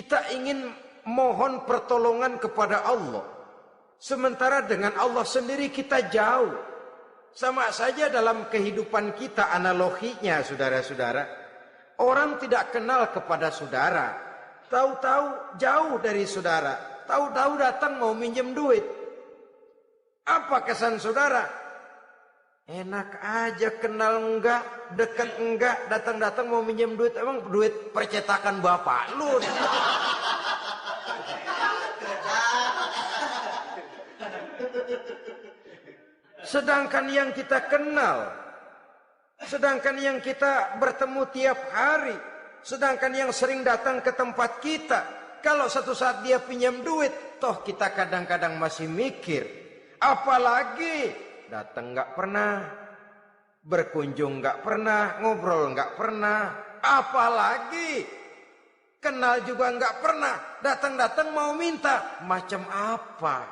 Kita ingin mohon pertolongan kepada Allah. Sementara dengan Allah sendiri kita jauh. Sama saja dalam kehidupan kita analoginya, saudara-saudara. Orang tidak kenal kepada saudara. Tahu-tahu jauh dari saudara. Tahu-tahu datang mau minjem duit. Apa kesan saudara? Enak aja, kenal enggak, dekat enggak, datang-datang mau minjem duit. Emang duit percetakan bapak lu? Sedangkan yang kita kenal, sedangkan yang kita bertemu tiap hari, sedangkan yang sering datang ke tempat kita, kalau satu saat dia pinjam duit, toh kita kadang-kadang masih mikir, apalagi datang nggak pernah, berkunjung nggak pernah, ngobrol nggak pernah, apalagi kenal juga nggak pernah, datang-datang mau minta, macam apa?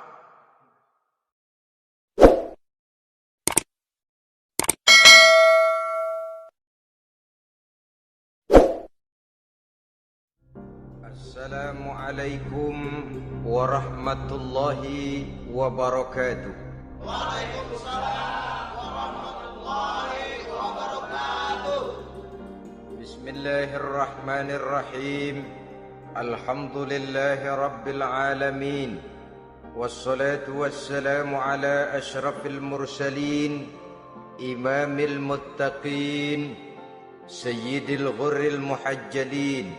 Assalamualaikum warahmatullahi wabarakatuh. Waalaikumsalam warahmatullahi wabarakatuh. Bismillahirrahmanirrahim. Alhamdulillahi rabbil alamin. Wassalatu wassalamu ala ashrafil mursalin, imamil muttaqin, sayyidil ghurril muhajjalin,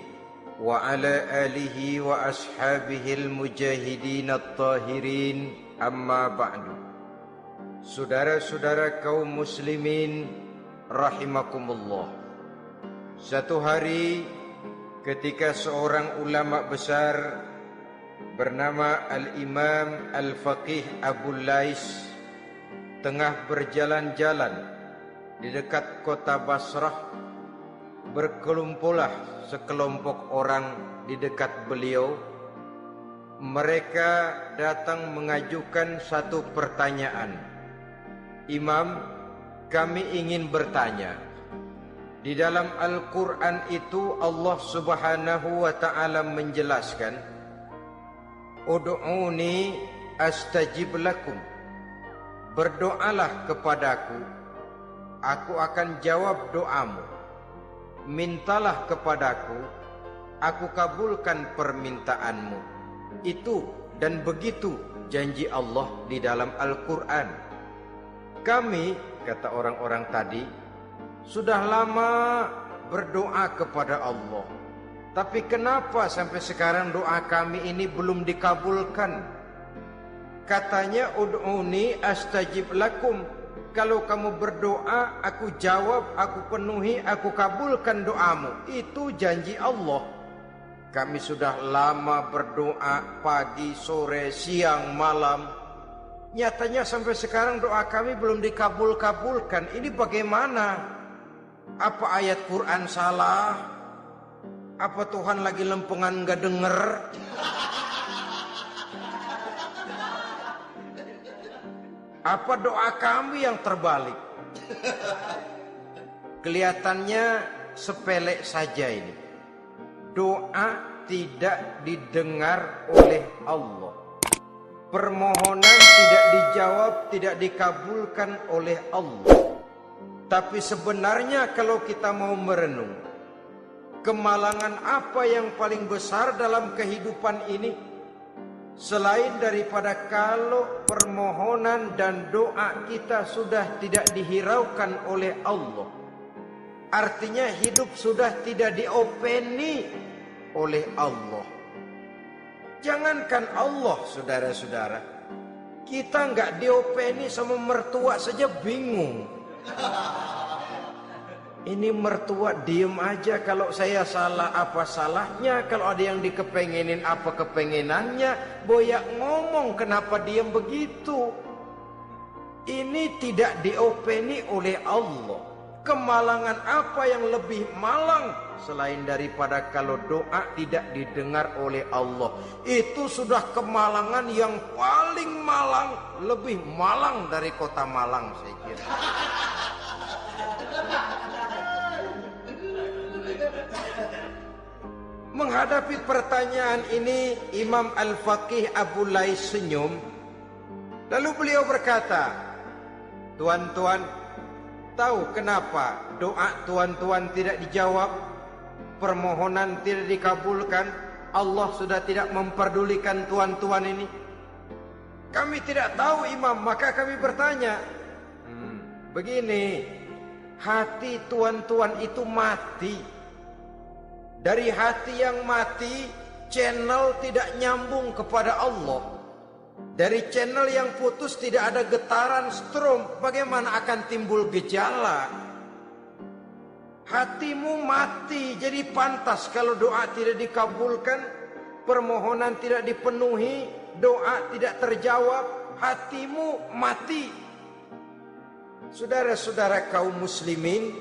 wa ala alihi wa ashabihil mujahidin at-tahirin, amma ba'du. Saudara-saudara kaum muslimin rahimakumullah. Satu hari ketika seorang ulama besar bernama Al-Imam Al-Faqih Abu Lais tengah berjalan-jalan di dekat kota Basrah, berkelumpulah sekelompok orang di dekat beliau. Mereka datang mengajukan satu pertanyaan. Imam, kami ingin bertanya. Di dalam Al-Quran itu Allah Subhanahu wa ta'ala menjelaskan, Ud'uni astajib lakum. Berdoalah kepadaku, aku akan jawab doamu. Mintalah kepadaku, aku kabulkan permintaanmu. Itu dan begitu janji Allah di dalam Al-Quran. Kami, kata orang-orang tadi, sudah lama berdoa kepada Allah. Tapi kenapa sampai sekarang doa kami ini belum dikabulkan? Katanya, Ud'uni astajib lakum. Kalau kamu berdoa, aku jawab, aku penuhi, aku kabulkan doamu. Itu janji Allah. Kami sudah lama berdoa pagi, sore, siang, malam. Nyatanya sampai sekarang doa kami belum dikabul-kabulkan. Ini bagaimana? Apa ayat Quran salah? Apa Tuhan lagi lempengan gak denger? Apa doa kami yang terbalik? Kelihatannya sepele saja ini. Doa tidak didengar oleh Allah. Permohonan tidak dijawab, tidak dikabulkan oleh Allah. Tapi sebenarnya kalau kita mau merenung, kemalangan apa yang paling besar dalam kehidupan ini? Selain daripada kalau permohonan dan doa kita sudah tidak dihiraukan oleh Allah, artinya hidup sudah tidak diopeni oleh Allah. Jangankan Allah, saudara-saudara, kita nggak diopeni sama mertua saja bingung. Ini mertua diem aja, kalau saya salah apa salahnya, kalau ada yang dikepengenin apa kepengenannya, boyak ngomong kenapa diem begitu. Ini tidak diopeni oleh Allah. Kemalangan apa yang lebih malang selain daripada kalau doa tidak didengar oleh Allah? Itu sudah kemalangan yang paling malang, lebih malang dari kota Malang saya kira. Menghadapi pertanyaan ini, Imam Al-Faqih Abu Lais senyum. Lalu beliau berkata, tuan-tuan, tahu kenapa doa tuan-tuan tidak dijawab? Permohonan tidak dikabulkan? Allah sudah tidak memperdulikan tuan-tuan ini? Kami tidak tahu, Imam, maka kami bertanya. Begini, hati tuan-tuan itu mati. Dari hati yang mati, channel tidak nyambung kepada Allah. Dari channel yang putus tidak ada getaran strom, bagaimana akan timbul gejala? Hatimu mati, jadi pantas kalau doa tidak dikabulkan, permohonan tidak dipenuhi, doa tidak terjawab, hatimu mati. Saudara-saudara kaum muslimin,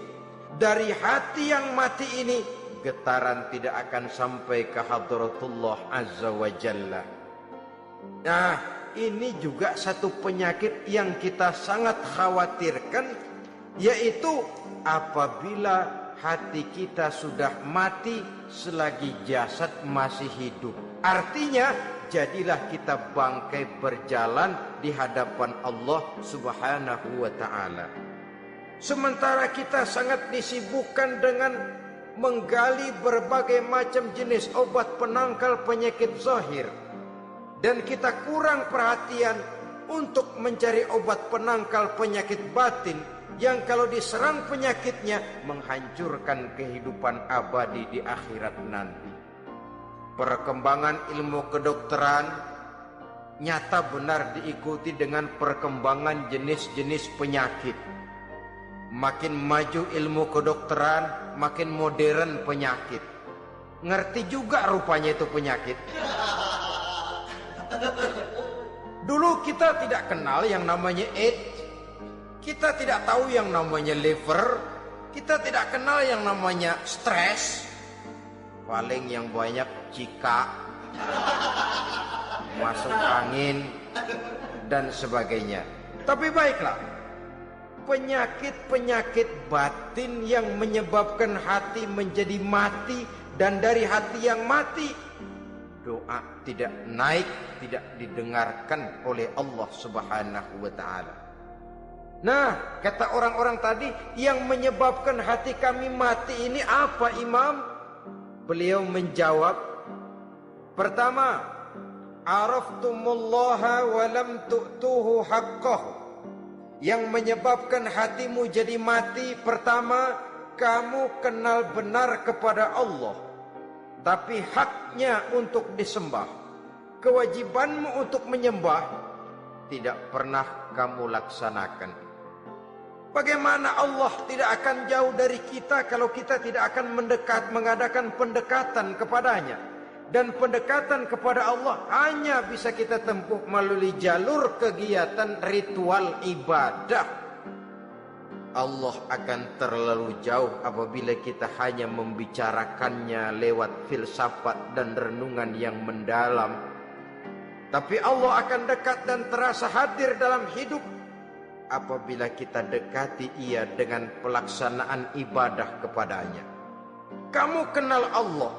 dari hati yang mati ini, getaran tidak akan sampai ke hadratullah azza wa jalla. Nah, ini juga satu penyakit yang kita sangat khawatirkan, yaitu apabila hati kita sudah mati selagi jasad masih hidup. Artinya, jadilah kita bangkai berjalan di hadapan Allah Subhanahu wa ta'ala. Sementara kita sangat disibukkan dengan menggali berbagai macam jenis obat penangkal penyakit zahir, dan kita kurang perhatian untuk mencari obat penangkal penyakit batin yang kalau diserang penyakitnya menghancurkan kehidupan abadi di akhirat nanti. Perkembangan ilmu kedokteran nyata benar diikuti dengan perkembangan jenis-jenis penyakit. Makin maju ilmu kedokteran, makin modern penyakit. Ngerti juga rupanya itu penyakit. Dulu kita tidak kenal yang namanya AIDS. Kita tidak tahu yang namanya liver. Kita tidak kenal yang namanya stres. Paling yang banyak cika, masuk angin, dan sebagainya. Tapi baiklah, penyakit-penyakit batin yang menyebabkan hati menjadi mati, dan dari hati yang mati, doa tidak naik, tidak didengarkan oleh Allah Subhanahu wa ta'ala. Nah, kata orang-orang tadi, yang menyebabkan hati kami mati ini apa, Imam? Beliau menjawab, pertama, araftumullaha wa lam tu'tuhu haqqahu. Yang menyebabkan hatimu jadi mati, pertama, kamu kenal benar kepada Allah, tapi haknya untuk disembah, kewajibanmu untuk menyembah, tidak pernah kamu laksanakan. Bagaimana Allah tidak akan jauh dari kita kalau kita tidak akan mengadakan pendekatan kepadanya? Dan pendekatan kepada Allah hanya bisa kita tempuh melalui jalur kegiatan ritual ibadah. Allah akan terlalu jauh apabila kita hanya membicarakannya lewat filsafat dan renungan yang mendalam. Tapi Allah akan dekat dan terasa hadir dalam hidup apabila kita dekati ia dengan pelaksanaan ibadah kepadanya. Kamu kenal Allah,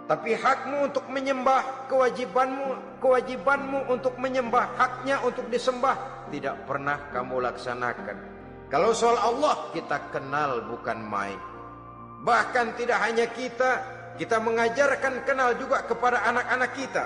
tapi hakmu untuk menyembah, kewajibanmu untuk menyembah, haknya untuk disembah, tidak pernah kamu laksanakan. Kalau soal Allah kita kenal bukan main. Bahkan tidak hanya kita mengajarkan kenal juga kepada anak-anak kita.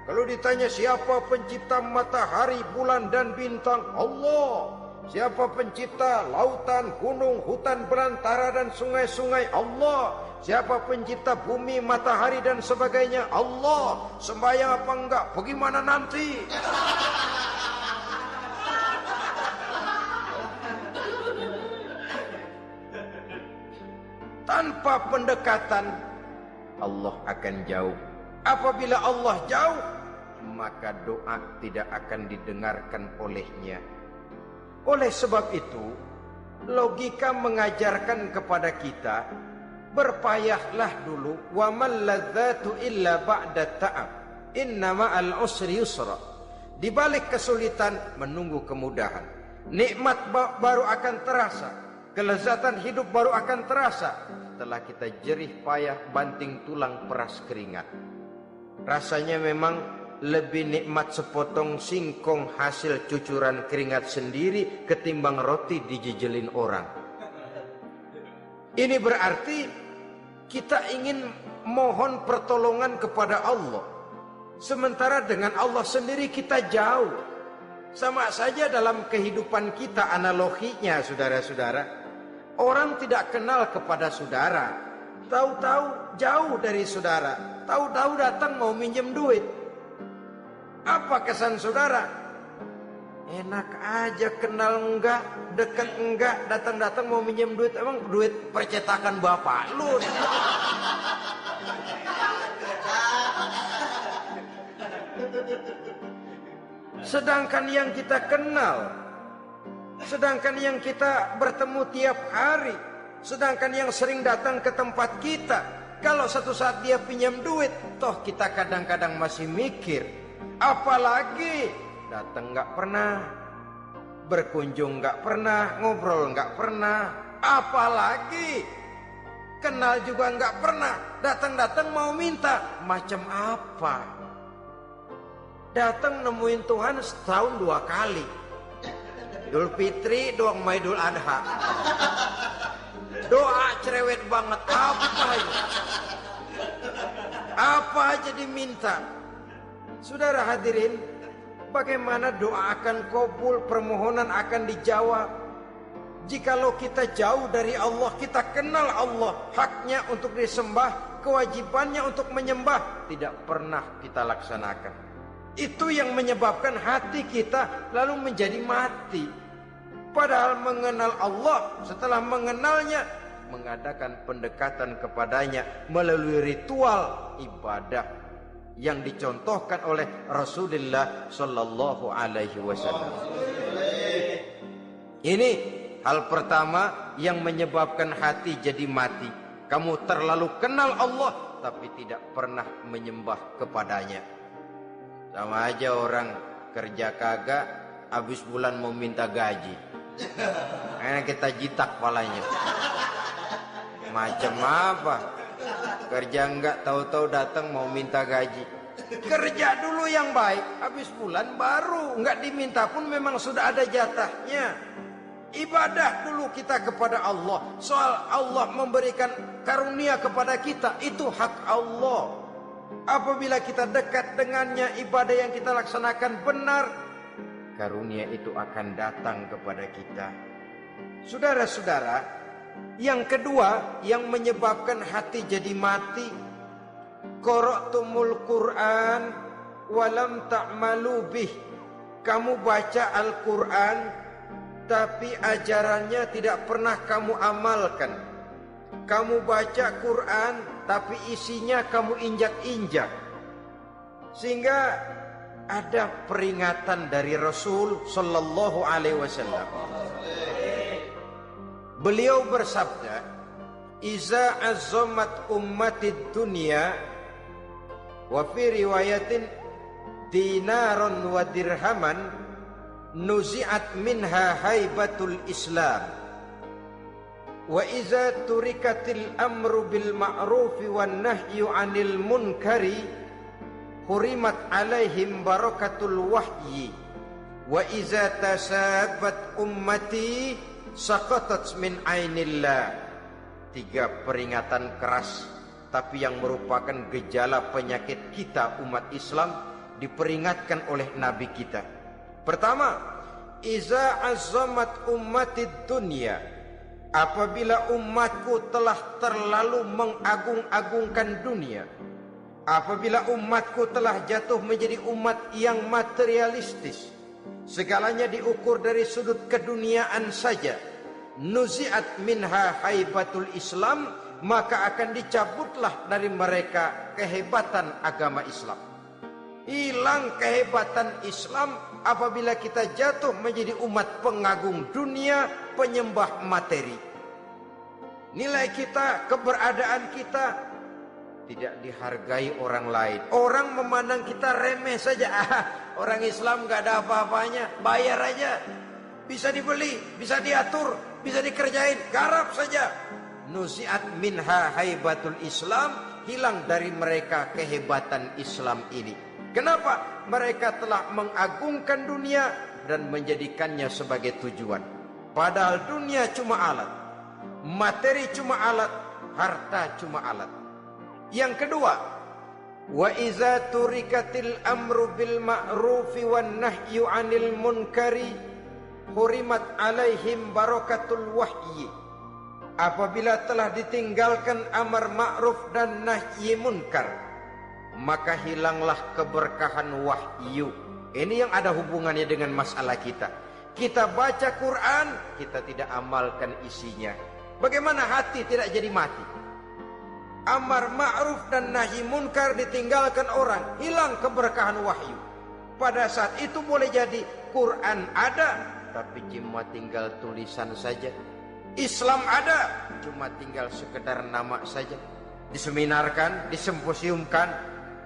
Kalau ditanya siapa pencipta matahari, bulan dan bintang, Allah. Siapa pencipta lautan, gunung, hutan belantara dan sungai-sungai, Allah. Siapa pencipta bumi, matahari dan sebagainya, Allah. Sembahyang apa enggak? Bagaimana nanti? Tanpa pendekatan, Allah akan jauh. Apabila Allah jauh, maka doa tidak akan didengarkan olehnya. Oleh sebab itu, logika mengajarkan kepada kita, berpayahlah dulu. Wa mal ladzatu illa ba'da ta'ab. Inna ma'al usri yusra. Di balik kesulitan menunggu kemudahan. Nikmat baru akan terasa. Kelezatan hidup baru akan terasa. setelah kita jerih payah banting tulang peras keringat. Rasanya memang lebih nikmat sepotong singkong hasil cucuran keringat sendiri ketimbang roti dijejelin orang. Ini berarti kita ingin mohon pertolongan kepada Allah, sementara dengan Allah sendiri kita jauh. Sama saja dalam kehidupan kita analoginya, saudara-saudara. Orang tidak kenal kepada saudara, tahu-tahu jauh dari saudara, tahu-tahu datang mau minjem duit. Apa kesan saudara? Enak aja, kenal enggak, dekat enggak, datang-datang mau minjem duit. Emang duit percetakan bapak lu? Sedangkan yang kita kenal, sedangkan yang kita bertemu tiap hari, sedangkan yang sering datang ke tempat kita, kalau satu saat dia pinjam duit, toh kita kadang-kadang masih mikir. Apalagi datang nggak pernah, berkunjung nggak pernah, ngobrol nggak pernah, apalagi kenal juga nggak pernah, datang-datang mau minta, macam apa? Datang nemuin Tuhan setahun 2 kali, Idul Fitri, doang Idul Adha. Doa cerewet banget, apa aja, apa aja diminta. Saudara hadirin, bagaimana doa akan kabul, permohonan akan dijawab? Jikalau kita jauh dari Allah, kita kenal Allah, haknya untuk disembah, kewajibannya untuk menyembah, tidak pernah kita laksanakan. Itu yang menyebabkan hati kita lalu menjadi mati. Padahal mengenal Allah, setelah mengenalnya, mengadakan pendekatan kepadanya melalui ritual ibadah yang dicontohkan oleh Rasulullah Sallallahu Alaihi Wasallam. Ini hal pertama yang menyebabkan hati jadi mati. Kamu terlalu kenal Allah tapi tidak pernah menyembah kepadanya. Sama aja orang kerja kagak, habis bulan mau minta gaji. Karena kita jitak palanya. Macam apa? Kerja enggak, tahu-tahu datang mau minta gaji. Kerja dulu yang baik, habis bulan baru. Enggak diminta pun memang sudah ada jatahnya. Ibadah dulu kita kepada Allah. Soal Allah memberikan karunia kepada kita, itu hak Allah. Apabila kita dekat dengannya, ibadah yang kita laksanakan benar, karunia itu akan datang kepada kita. Saudara-saudara, yang kedua yang menyebabkan hati jadi mati, qara'tumul Qur'an walam ta'malu bih. Kamu baca Al-Qur'an tapi ajarannya tidak pernah kamu amalkan. Kamu baca Quran tapi isinya kamu injak-injak. Sehingga ada peringatan dari Rasul Sallallahu Alaihi Wasallam. Beliau bersabda, "Iza azzamat ummatid dunya wa fi riwayatin dinaron wa dirhaman nuzi'at minha haibatul Islam. Wa iza turikatil amru bil ma'rufi wan nahyu 'anil munkari hurimat 'alaihim barakatul wahyi. Wa iza tasabat ummati saqatat min 'ainillah." 3 peringatan keras tapi yang merupakan gejala penyakit kita umat Islam diperingatkan oleh Nabi kita. Pertama, iza azzamat ummatid dunya. Apabila umatku telah terlalu mengagung-agungkan dunia, apabila umatku telah jatuh menjadi umat yang materialistis, segalanya diukur dari sudut keduniaan saja, nuzi'at minha haibatul Islam, maka akan dicabutlah dari mereka kehebatan agama Islam. Hilang kehebatan Islam apabila kita jatuh menjadi umat pengagung dunia, penyembah materi. Nilai kita, keberadaan kita tidak dihargai orang lain. Orang memandang kita remeh saja. Orang Islam gak ada apa-apanya, bayar aja. Bisa dibeli, bisa diatur, bisa dikerjain, garap saja. nuzi'at minha haibatul Islam, hilang dari mereka kehebatan Islam ini. Kenapa? Mereka telah mengagungkan dunia dan menjadikannya sebagai tujuan. Padahal dunia cuma alat, materi cuma alat, harta cuma alat. Yang kedua, wa iza turikatil amru bil ma'rufi wan nahyu 'anil munkari hurimat 'alaihim barakatul wahyi. Apabila telah ditinggalkan amar ma'ruf dan nahi munkar, maka hilanglah keberkahan wahyu. Ini yang ada hubungannya dengan masalah kita. Kita baca Quran, kita tidak amalkan isinya. Bagaimana hati tidak jadi mati? Amar ma'ruf dan nahi munkar ditinggalkan orang, hilang keberkahan wahyu. Pada saat itu boleh jadi Quran ada, tapi cuma tinggal tulisan saja. Islam ada, cuma tinggal sekedar nama saja. Diseminarkan, disimposiumkan,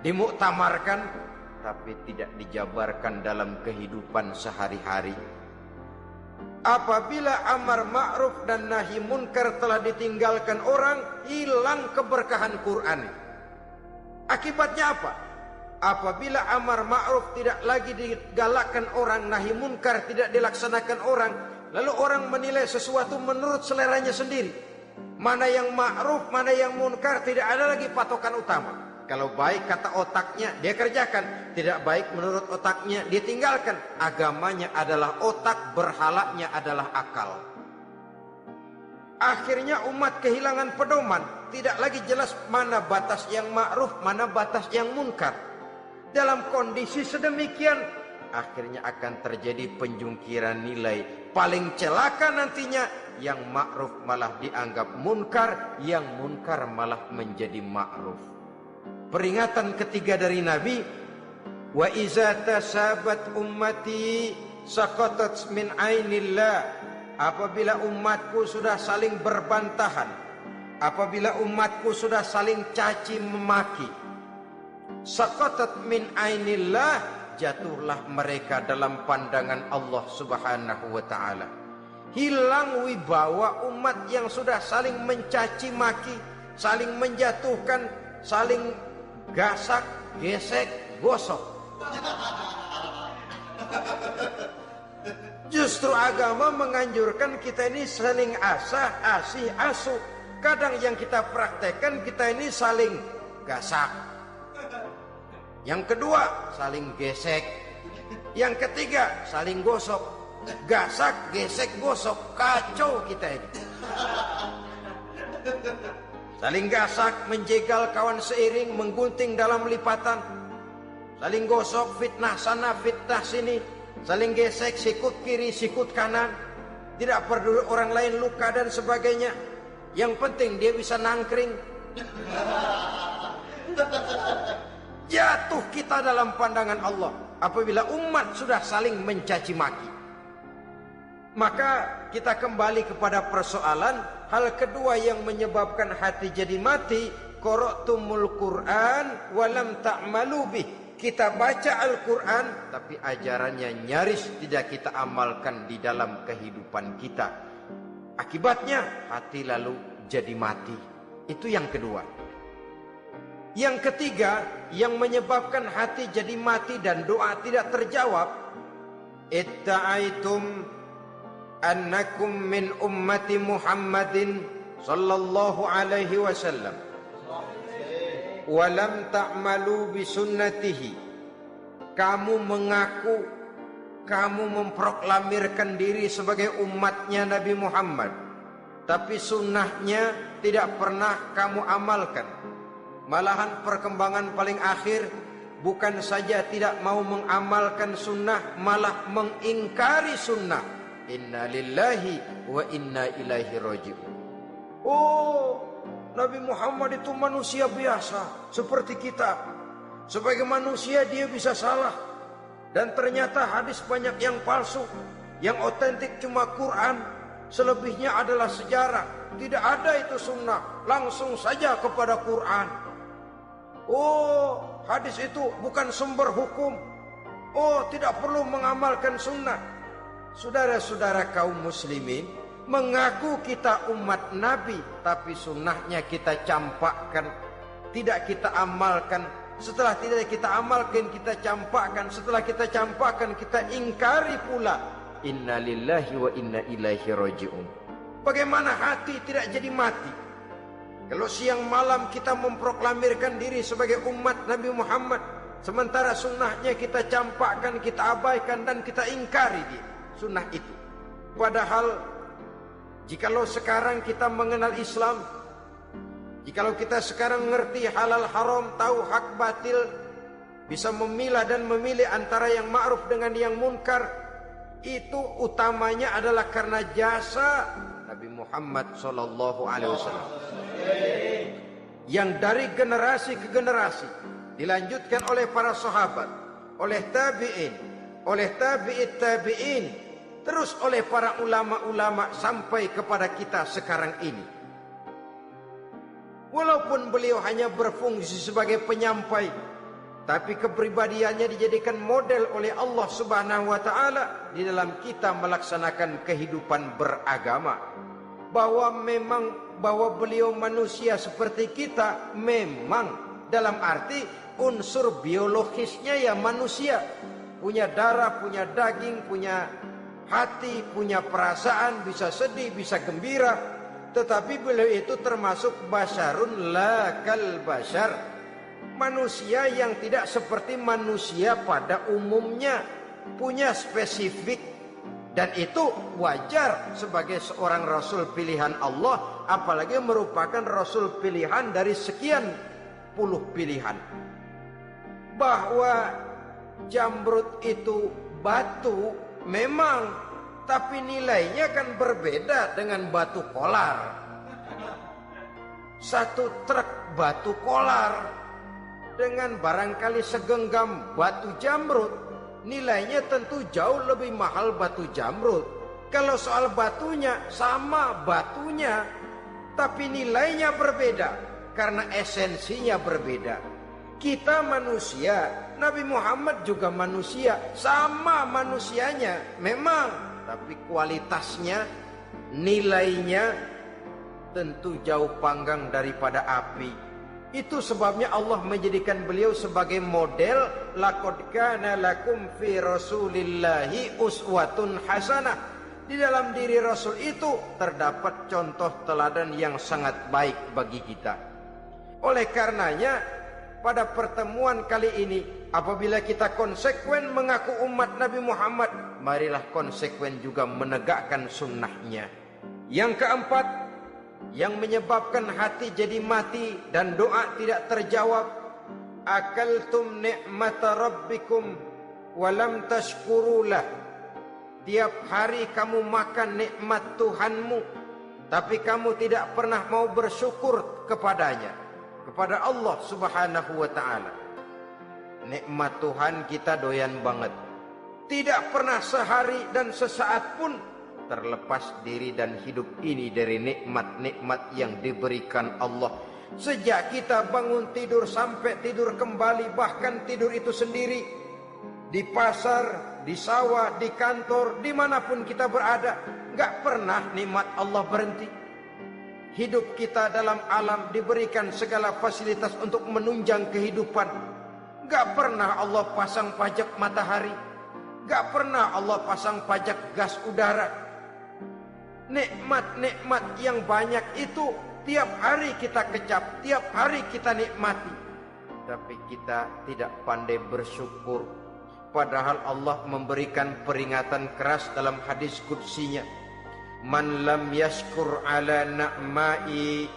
dimuktamarkan, tapi tidak dijabarkan dalam kehidupan sehari-hari. Apabila amar ma'ruf dan nahi munkar telah ditinggalkan orang, hilang keberkahan Quran. Akibatnya apa? Apabila amar ma'ruf tidak lagi digalakkan orang, nahi munkar tidak dilaksanakan orang, lalu orang menilai sesuatu menurut seleranya sendiri. Mana yang ma'ruf, mana yang munkar, tidak ada lagi patokan utama. Kalau baik kata otaknya, dia kerjakan. Tidak baik menurut otaknya, dia tinggalkan. Agamanya adalah otak, berhalanya adalah akal. Akhirnya umat kehilangan pedoman. Tidak lagi jelas mana batas yang ma'ruf, mana batas yang munkar. Dalam kondisi sedemikian, akhirnya akan terjadi penjungkiran nilai. Paling celaka nantinya, yang ma'ruf malah dianggap munkar, yang munkar malah menjadi ma'ruf. Peringatan ketiga dari Nabi, wa iza tasabat ummati saqatat min ainillah. Apabila umatku sudah saling berbantahan, apabila umatku sudah saling caci memaki, saqatat min ainillah, jatuhlah mereka dalam pandangan Allah Subhanahu wa taala. Hilang wibawa umat yang sudah saling mencaci maki, saling menjatuhkan, saling gasak, gesek, gosok. Justru agama menganjurkan kita ini saling asah, asih, asuh. Kadang yang kita praktekkan, kita ini saling gasak. Yang kedua, saling gesek. Yang ketiga, saling gosok. Gasak, gesek, gosok. Kacau kita ini. Saling gasak, menjegal kawan seiring, menggunting dalam lipatan. Saling gosok, fitnah sana, fitnah sini. Saling gesek, sikut kiri, sikut kanan. Tidak peduli orang lain luka dan sebagainya. Yang penting dia bisa nangkring. Jatuh kita dalam pandangan Allah apabila umat sudah saling mencaci maki. Maka kita kembali kepada persoalan. Hal kedua yang menyebabkan hati jadi mati, qara'tumul Qur'an walam ta'malu bih. Kita baca Al-Quran, tapi ajarannya nyaris tidak kita amalkan di dalam kehidupan kita. Akibatnya hati lalu jadi mati. Itu yang kedua. Yang ketiga, yang menyebabkan hati jadi mati dan doa tidak terjawab, itta'aitum annakum min ummati Muhammadin sallallahu alaihi wasallam wa lam ta'malu bi sunnatihi. Kamu mengaku, kamu memproklamirkan diri sebagai umatnya Nabi Muhammad, tapi sunnahnya tidak pernah kamu amalkan. Malahan perkembangan paling akhir, bukan saja tidak mau mengamalkan sunnah, malah mengingkari sunnah. Inna lillahi wa inna ilaihi raji'un. Oh, Nabi Muhammad itu manusia biasa seperti kita. Sebagai manusia dia bisa salah. Dan ternyata hadis banyak yang palsu. Yang otentik cuma Quran. Selebihnya adalah sejarah. Tidak ada itu sunnah. Langsung saja kepada Quran. Oh, hadis itu bukan sumber hukum. Oh, tidak perlu mengamalkan sunnah. Saudara-saudara kaum muslimin, Mengaku kita umat Nabi, tapi sunnahnya kita campakkan, tidak kita amalkan. Setelah tidak kita amalkan, kita campakkan. Setelah kita campakkan, kita ingkari pula. Inna lillahi wa inna ilaihi raji'un. Bagaimana hati tidak jadi mati? Kalau siang malam kita memproklamirkan diri sebagai umat Nabi Muhammad, sementara sunnahnya kita campakkan, kita abaikan, dan kita ingkari di sunnah itu. Padahal jikalau sekarang kita mengenal Islam, jikalau kita sekarang mengerti halal haram, tahu hak batil, bisa memilah dan memilih antara yang ma'ruf dengan yang munkar, itu utamanya adalah karena jasa Nabi Muhammad SAW, yang dari generasi ke generasi dilanjutkan oleh para sahabat, oleh tabi'in, oleh tabi'it tabi'in, terus oleh para ulama-ulama sampai kepada kita sekarang ini. Walaupun beliau hanya berfungsi sebagai penyampai, tapi kepribadiannya dijadikan model oleh Allah Subhanahu wa taala di dalam kita melaksanakan kehidupan beragama. Bahwa beliau manusia seperti kita, memang dalam arti unsur biologisnya ya manusia, punya darah, punya daging, punya hati, punya perasaan, bisa sedih, bisa gembira. Tetapi beliau itu termasuk basyarun la kal basyar, manusia yang tidak seperti manusia pada umumnya, punya spesifik. Dan itu wajar sebagai seorang Rasul pilihan Allah, apalagi merupakan Rasul pilihan dari sekian puluh pilihan. Bahwa jamrud itu batu memang, tapi nilainya kan berbeda dengan batu kolar. Satu truk batu kolar dengan barangkali segenggam batu jamrud, nilainya tentu jauh lebih mahal batu jamrud. Kalau soal batunya, sama batunya, tapi nilainya berbeda karena esensinya berbeda. Kita manusia, Nabi Muhammad juga manusia, sama manusianya memang, tapi kualitasnya, nilainya tentu jauh panggang daripada api. Itu sebabnya Allah menjadikan beliau sebagai model. Laqad kana lakum fi rasulillahi uswatun hasanah. Di dalam diri Rasul itu terdapat contoh teladan yang sangat baik bagi kita. Oleh karenanya, pada pertemuan kali ini, apabila kita konsekuen mengaku umat Nabi Muhammad, marilah konsekuen juga menegakkan sunnahnya. Yang keempat, yang menyebabkan hati jadi mati dan doa tidak terjawab, akaltum ni'mata rabbikum walam tashkurulah. Tiap hari kamu makan nikmat Tuhanmu, tapi kamu tidak pernah mau bersyukur kepadanya, kepada Allah Subhanahu wa ta'ala. Nikmat Tuhan kita doyan banget, tidak pernah sehari dan sesaat pun terlepas diri dan hidup ini dari nikmat-nikmat yang diberikan Allah. Sejak kita bangun tidur sampai tidur kembali, bahkan tidur itu sendiri, di pasar, di sawah, di kantor, dimanapun kita berada, gak pernah nikmat Allah berhenti. Hidup kita dalam alam diberikan segala fasilitas untuk menunjang kehidupan. Gak pernah Allah pasang pajak matahari, gak pernah Allah pasang pajak gas udara. Nikmat-nikmat yang banyak itu tiap hari kita kecap, tiap hari kita nikmati, tapi kita tidak pandai bersyukur. Padahal Allah memberikan peringatan keras dalam hadis qudsinya, man lam yashkur ala na'mai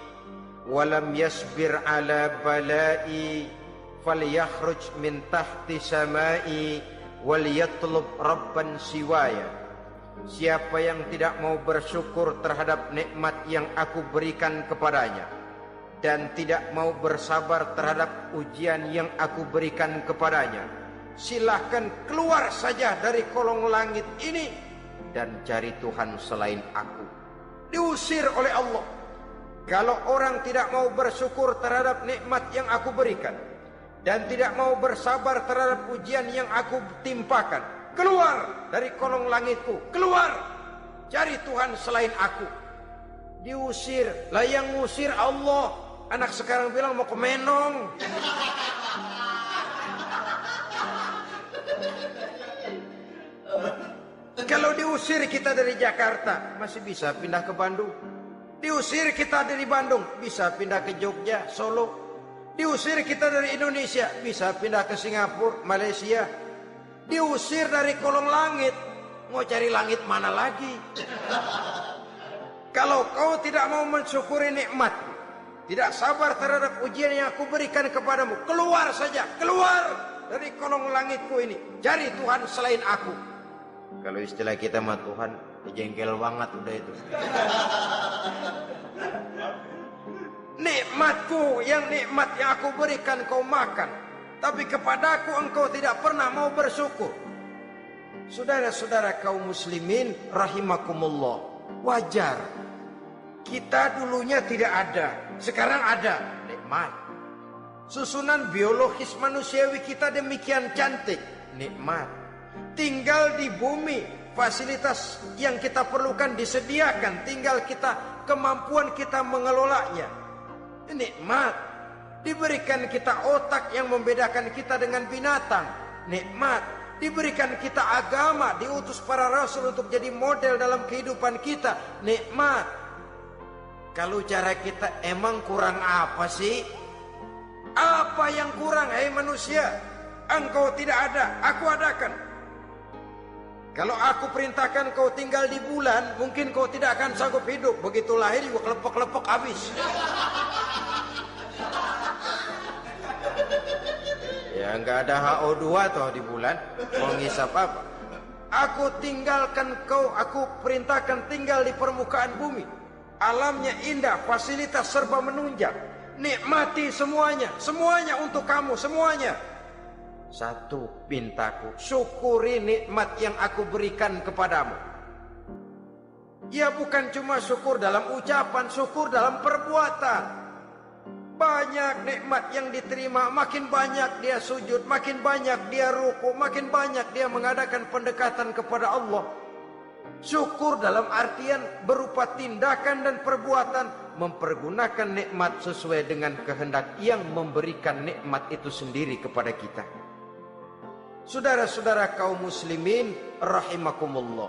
wa lam yasbir ala balai falyakhruj min tahti samai wal yatlub rabban siwaya. Siapa yang tidak mau bersyukur terhadap nikmat yang aku berikan kepadanya, dan tidak mau bersabar terhadap ujian yang aku berikan kepadanya, silahkan keluar saja dari kolong langit ini dan cari Tuhan selain aku. Diusir oleh Allah. Kalau orang tidak mau bersyukur terhadap nikmat yang aku berikan, dan tidak mau bersabar terhadap ujian yang aku timpakan, keluar dari kolong langitku, keluar. cari Tuhan selain aku. Diusir, lah yang ngusir Allah. Anak sekarang bilang mau ke Menong. Kalau diusir kita dari Jakarta, masih bisa pindah ke Bandung. Diusir kita dari Bandung, bisa pindah ke Jogja, Solo. Diusir kita dari Indonesia, bisa pindah ke Singapura, Malaysia. Diusir dari kolong langit, mau cari langit mana lagi? Kalau kau tidak mau mensyukuri nikmat, tidak sabar terhadap ujian yang aku berikan kepadamu, keluar saja, keluar dari kolong langitku ini. Cari Tuhan selain aku. Kalau istilah kita mah Tuhan, jengkel banget udah itu. Nikmatku, nikmat yang aku berikan kau makan, tapi kepadaku engkau tidak pernah mau bersyukur. Saudara-saudara kaum muslimin rahimakumullah, wajar. Kita dulunya tidak ada, sekarang ada nikmat. Susunan biologis manusiawi kita demikian cantik, nikmat. Tinggal di bumi, fasilitas yang kita perlukan disediakan, tinggal kemampuan kita mengelolanya. Nikmat. Diberikan kita otak yang membedakan kita dengan binatang, nikmat. Diberikan kita agama, diutus para rasul untuk jadi model dalam kehidupan kita, nikmat. Kalau cara kita emang kurang apa sih? Apa yang kurang, hai manusia? Engkau tidak ada, aku adakan. Kalau aku perintahkan kau tinggal di bulan, mungkin kau tidak akan sanggup hidup. Begitu lahir juga kelepek-kelepek habis. Ya nggak ada HO2 toh di bulan, mau ngisap apa? Aku tinggalkan kau, aku perintahkan tinggal di permukaan bumi. Alamnya indah, fasilitas serba menunjang. Nikmati semuanya, semuanya untuk kamu, semuanya. Satu pintaku, syukuri nikmat yang aku berikan kepadamu. Ya bukan cuma syukur dalam ucapan, syukur dalam perbuatan. Banyak nikmat yang diterima, makin banyak dia sujud, makin banyak dia ruku, makin banyak dia mengadakan pendekatan kepada Allah. Syukur dalam artian berupa tindakan dan perbuatan, mempergunakan nikmat sesuai dengan kehendak yang memberikan nikmat itu sendiri kepada kita. Saudara-saudara kaum muslimin rahimakumullah,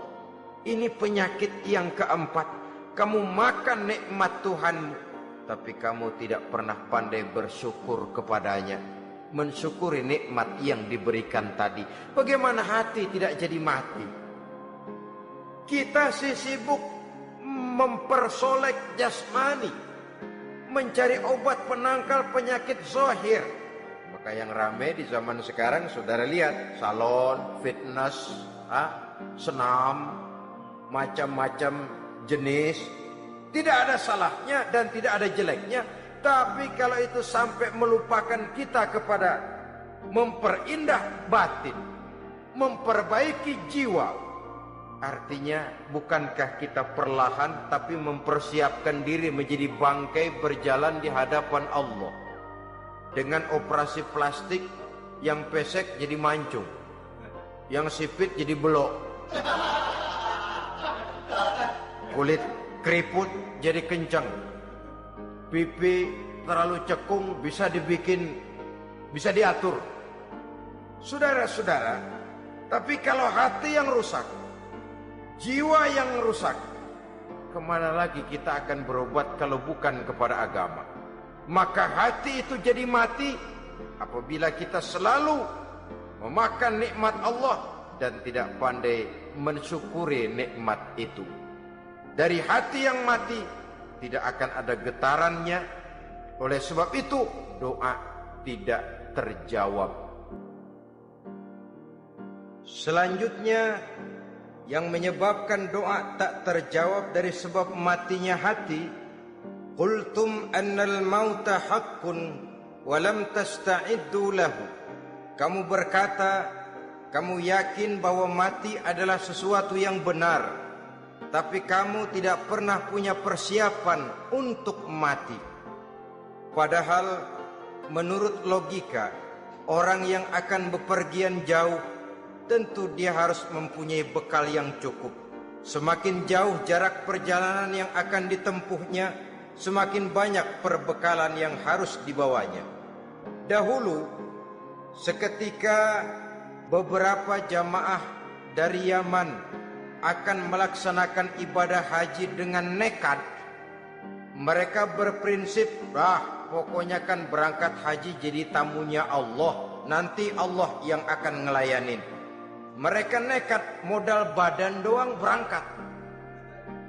ini penyakit yang keempat. Kamu makan nikmat Tuhanmu, tapi kamu tidak pernah pandai bersyukur kepadanya, mensyukuri nikmat yang diberikan tadi. Bagaimana hati tidak jadi mati? Kita sibuk mempersolek jasmani, mencari obat penangkal penyakit zahir. Maka yang ramai di zaman sekarang, saudara lihat, salon, fitness, senam, macam-macam jenis. Tidak ada salahnya dan tidak ada jeleknya. Tapi kalau itu sampai melupakan kita kepada memperindah batin, memperbaiki jiwa, artinya bukankah kita perlahan tapi mempersiapkan diri menjadi bangkai berjalan di hadapan Allah. Dengan operasi plastik, yang pesek jadi mancung, yang sipit jadi belok, kulit keriput jadi kencang, pipi terlalu cekung bisa diatur. Saudara-saudara, tapi kalau hati yang rusak, jiwa yang rusak, kemana lagi kita akan berobat kalau bukan kepada agama? Maka hati itu jadi mati apabila kita selalu memakan nikmat Allah dan tidak pandai mensyukuri nikmat itu. Dari hati yang mati tidak akan ada getarannya. Oleh sebab itu doa tidak terjawab. Selanjutnya yang menyebabkan doa tak terjawab dari sebab matinya hati, qultum annal mauta haqqun wa lam tasta'iddu lahu. Kamu berkata, kamu yakin bahwa mati adalah sesuatu yang benar, tapi kamu tidak pernah punya persiapan untuk mati. Padahal menurut logika, orang yang akan bepergian jauh tentu dia harus mempunyai bekal yang cukup. Semakin jauh jarak perjalanan yang akan ditempuhnya, semakin banyak perbekalan yang harus dibawanya. Dahulu, seketika beberapa jamaah dari Yaman akan melaksanakan ibadah haji dengan nekat. Mereka berprinsip, pokoknya kan berangkat haji jadi tamunya Allah, nanti Allah yang akan ngelayanin. Mereka nekat, modal badan doang berangkat.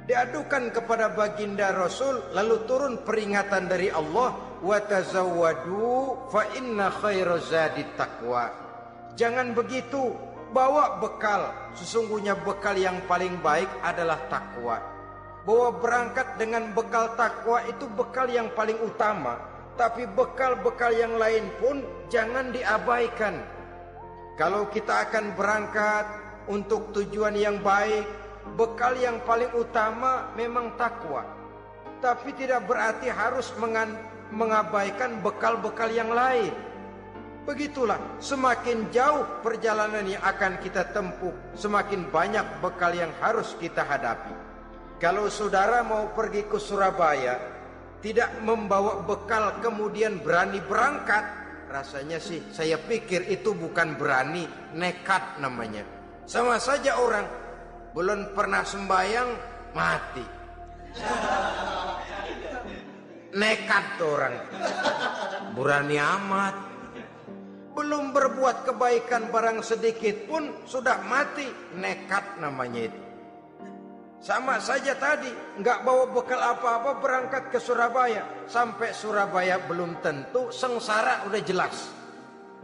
Diadukan kepada baginda Rasul, lalu turun peringatan dari Allah, wa tazawwadu fa inna khairaz zadi taqwa. Jangan begitu, bawa bekal. Sesungguhnya bekal yang paling baik adalah takwa. Bahwa berangkat dengan bekal takwa itu bekal yang paling utama. Tapi bekal-bekal yang lain pun jangan diabaikan. Kalau kita akan berangkat untuk tujuan yang baik, bekal yang paling utama memang takwa. Tapi tidak berarti harus mengabaikan bekal-bekal yang lain. Begitulah, semakin jauh perjalanan yang akan kita tempuh, semakin banyak bekal yang harus kita hadapi. Kalau saudara mau pergi ke Surabaya, tidak membawa bekal kemudian berani berangkat, rasanya sih saya pikir itu bukan berani, nekat namanya. Sama saja orang belum pernah sembahyang mati. Nekat tuh orang. Berani amat. Belum berbuat kebaikan barang sedikit pun sudah mati. Nekat namanya itu. Sama saja tadi, nggak bawa bekal apa-apa berangkat ke Surabaya. Sampai Surabaya belum tentu, sengsara udah jelas.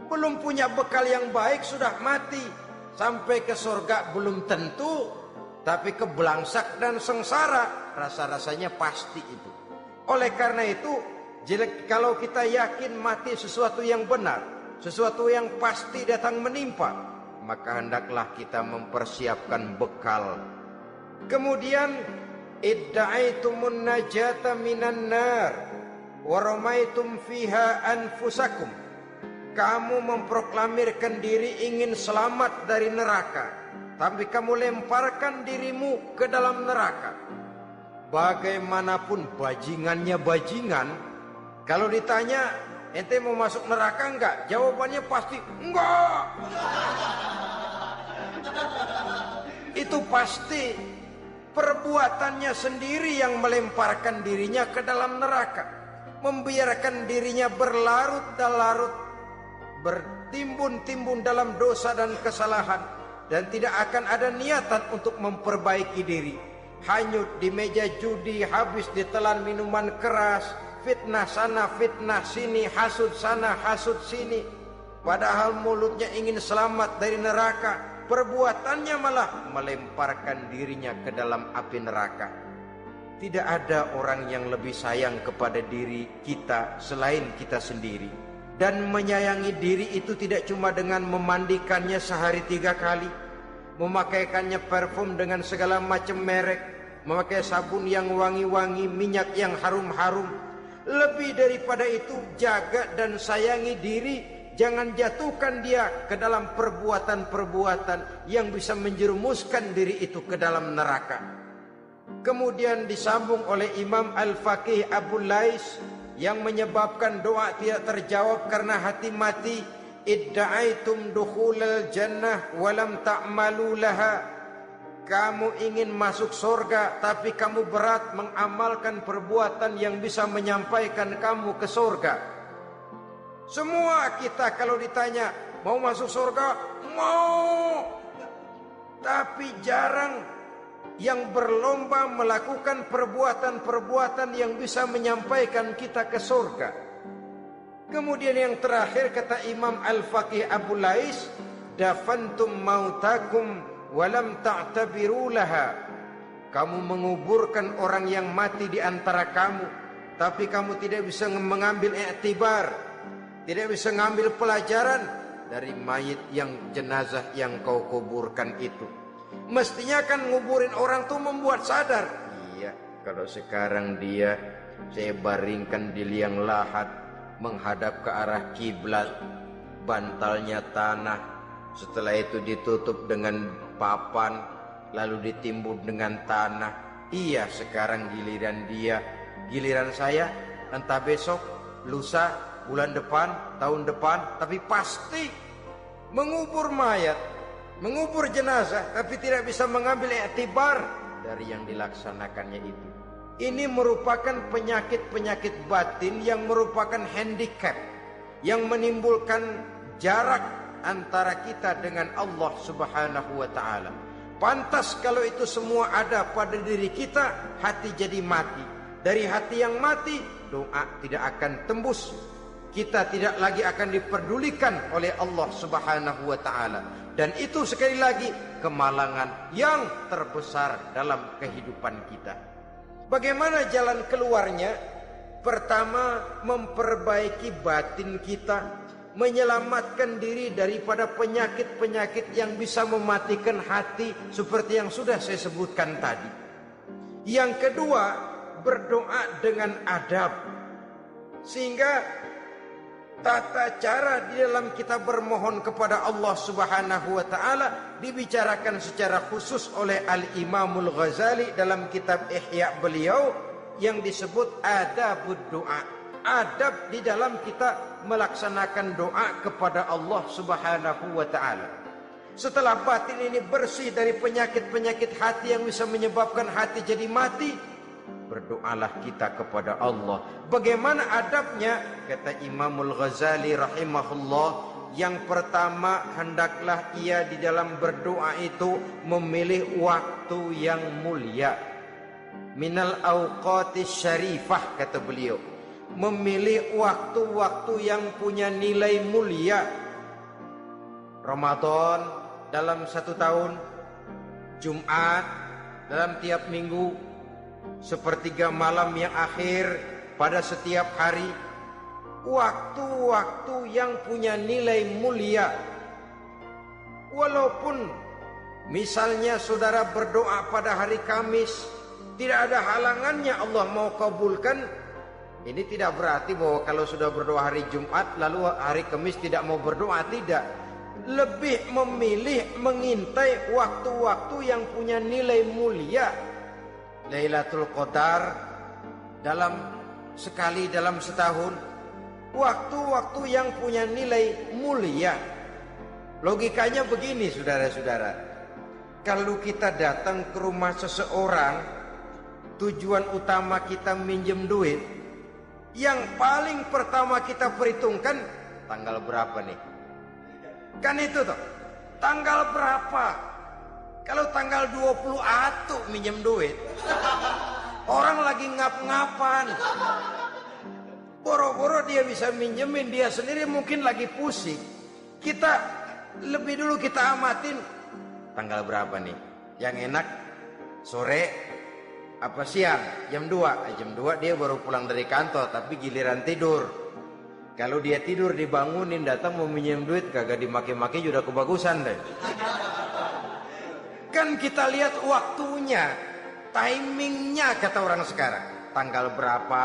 Belum punya bekal yang baik sudah mati. Sampai ke surga belum tentu, tapi kebelangsak dan sengsara rasa-rasanya pasti itu. Oleh karena itu, kalau kita yakin mati sesuatu yang benar, sesuatu yang pasti datang menimpa, maka hendaklah kita mempersiapkan bekal. Kemudian idda'aitumun najata minan nar wa ramaitum fiha anfusakum. Kamu memproklamirkan diri ingin selamat dari neraka, tapi kamu lemparkan dirimu ke dalam neraka. Bagaimanapun bajingannya bajingan, kalau ditanya ente mau masuk neraka enggak? Jawabannya pasti enggak. Itu pasti perbuatannya sendiri yang melemparkan dirinya ke dalam neraka, membiarkan dirinya berlarut-larut, bertimbun-timbun dalam dosa dan kesalahan, dan tidak akan ada niatan untuk memperbaiki diri. Hanyut di meja judi, habis ditelan minuman keras, fitnah sana fitnah sini, hasud sana hasud sini. Padahal mulutnya ingin selamat dari neraka, perbuatannya malah melemparkan dirinya ke dalam api neraka. Tidak ada orang yang lebih sayang kepada diri kita selain kita sendiri. Dan menyayangi diri itu tidak cuma dengan memandikannya sehari 3 kali, memakaikannya parfum dengan segala macam merek, memakai sabun yang wangi-wangi, minyak yang harum-harum. Lebih daripada itu, jaga dan sayangi diri. Jangan jatuhkan dia ke dalam perbuatan-perbuatan yang bisa menjerumuskan diri itu ke dalam neraka. Kemudian disambung oleh Imam Al-Faqih Abu Lais yang menyebabkan doa tidak terjawab karena hati mati. Idda'aitum dukhulal jannah walam ta'malu laha. Kamu ingin masuk surga, tapi kamu berat mengamalkan perbuatan yang bisa menyampaikan kamu ke surga. Semua kita kalau ditanya mau masuk surga, mau. Tapi jarang yang berlomba melakukan perbuatan-perbuatan yang bisa menyampaikan kita ke surga. Kemudian yang terakhir kata Imam Al-Faqih Abu Lais, dafantum mautakum walam ta'tabiru laha. Kamu menguburkan orang yang mati di antara kamu, tapi kamu tidak bisa mengambil iktibar, tidak bisa mengambil pelajaran dari mayit yang jenazah yang kau kuburkan itu. Mestinya kan nguburin orang tuh membuat sadar. Iya, kalau sekarang dia saya baringkan di liang lahat, menghadap ke arah kiblat, bantalnya tanah, setelah itu ditutup dengan papan, lalu ditimbun dengan tanah. Iya, sekarang giliran dia, giliran saya, entah besok, lusa, bulan depan, tahun depan, tapi pasti mengubur mayat, mengubur jenazah, tapi tidak bisa mengambil iktibar dari yang dilaksanakannya itu. Ini merupakan penyakit-penyakit batin yang merupakan handicap, yang menimbulkan jarak antara kita dengan Allah Subhanahu wa ta'ala. Pantas kalau itu semua ada pada diri kita, hati jadi mati. Dari hati yang mati, doa tidak akan tembus. Kita tidak lagi akan diperdulikan oleh Allah Subhanahu wa ta'ala. Dan itu sekali lagi kemalangan yang terbesar dalam kehidupan kita. Bagaimana jalan keluarnya? Pertama, memperbaiki batin kita, menyelamatkan diri daripada penyakit-penyakit yang bisa mematikan hati seperti yang sudah saya sebutkan tadi. Yang kedua, berdoa dengan adab, sehingga tata cara di dalam kita bermohon kepada Allah Subhanahu wa ta'ala dibicarakan secara khusus oleh Al-Imamul Ghazali dalam kitab Ihya beliau yang disebut adabud doa. Adab di dalam kita melaksanakan doa kepada Allah Subhanahu wa ta'ala. Setelah batin ini bersih dari penyakit-penyakit hati yang bisa menyebabkan hati jadi mati, berdoalah kita kepada Allah. Bagaimana adabnya? Kata Imamul Ghazali rahimahullah, yang pertama, hendaklah ia di dalam berdoa itu memilih waktu yang mulia. Minal awqatis syarifah, kata beliau. Memilih waktu-waktu yang punya nilai mulia. Ramadan dalam 1 tahun, Jumat dalam tiap minggu, sepertiga malam yang akhir pada setiap hari. Waktu-waktu yang punya nilai mulia. Walaupun misalnya saudara berdoa pada hari Kamis, tidak ada halangannya Allah mau kabulkan. Ini tidak berarti bahwa kalau sudah berdoa hari Jumat lalu hari Kamis tidak mau berdoa, tidak. Lebih memilih mengintai waktu-waktu yang punya nilai mulia. Lailatul Qadar sekali dalam setahun. Waktu-waktu yang punya nilai mulia. Logikanya begini, saudara-saudara. Kalau kita datang ke rumah seseorang, tujuan utama kita minjem duit, yang paling pertama kita perhitungkan tanggal berapa nih? Kan itu toh, tanggal berapa? Kalau tanggal 20 atuh minjem duit, orang lagi ngap-ngapan, boro-boro dia bisa minjemin, dia sendiri mungkin lagi pusing. Kita lebih dulu kita amatin tanggal berapa nih? Yang enak sore apa siang? Jam 2. Jam 2 dia baru pulang dari kantor, tapi giliran tidur. Kalau dia tidur dibangunin, datang mau minjem duit, kagak dimaki-maki sudah kebagusan deh. Kan kita lihat waktunya, timingnya kata orang sekarang. Tanggal berapa,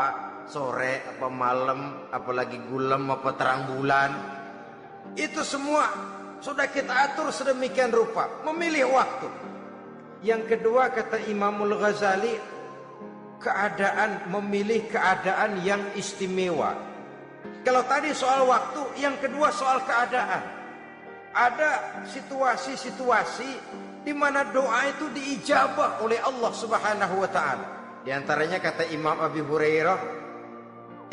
sore apa malam, apalagi gulem apa terang bulan. Itu semua sudah kita atur sedemikian rupa, memilih waktu. Yang kedua kata Imamul Ghazali, memilih keadaan yang istimewa. Kalau tadi soal waktu, yang kedua soal keadaan. Ada situasi-situasi di mana doa itu diijabah oleh Allah Subhanahu wa ta'ala. Di antaranya kata Imam Abi Hurairah,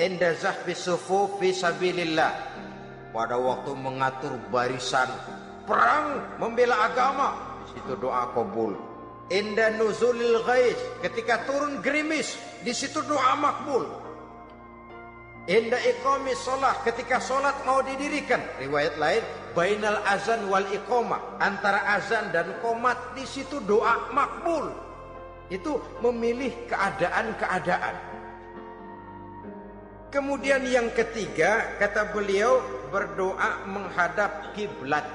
inda zahfi sufuf fi sabilillah, pada waktu mengatur barisan perang membela agama, di situ doa kabul. Inda nuzulil ghais, ketika turun gerimis, di situ doa makbul. Inda iqamis shalah, ketika salat mau didirikan, riwayat lain bainal azan wal iqamah, antara azan dan qomat, di situ doa makbul. Itu memilih keadaan-keadaan. Kemudian yang ketiga kata beliau, berdoa menghadap kiblat.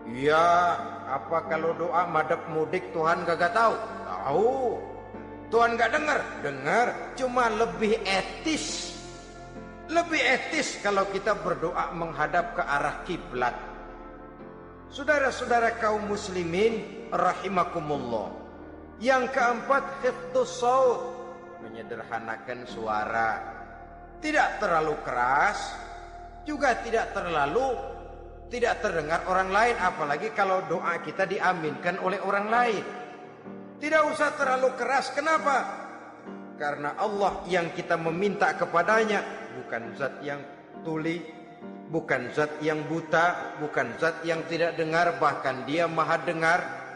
Ya, apa kalau doa madhab mudik Tuhan gak tahu? Tahu. Tuhan gak dengar? Dengar. Cuma lebih etis. Lebih etis kalau kita berdoa menghadap ke arah kiblat. Saudara-saudara kaum muslimin rahimakumullah. Yang keempat, hifdzus shaut, menyederhanakan suara. Tidak terlalu keras, juga tidak terdengar orang lain, apalagi kalau doa kita diaminkan oleh orang lain. Tidak usah terlalu keras. Kenapa? Karena Allah yang kita meminta kepadanya bukan zat yang tuli, bukan zat yang buta, bukan zat yang tidak dengar, bahkan Dia Maha dengar.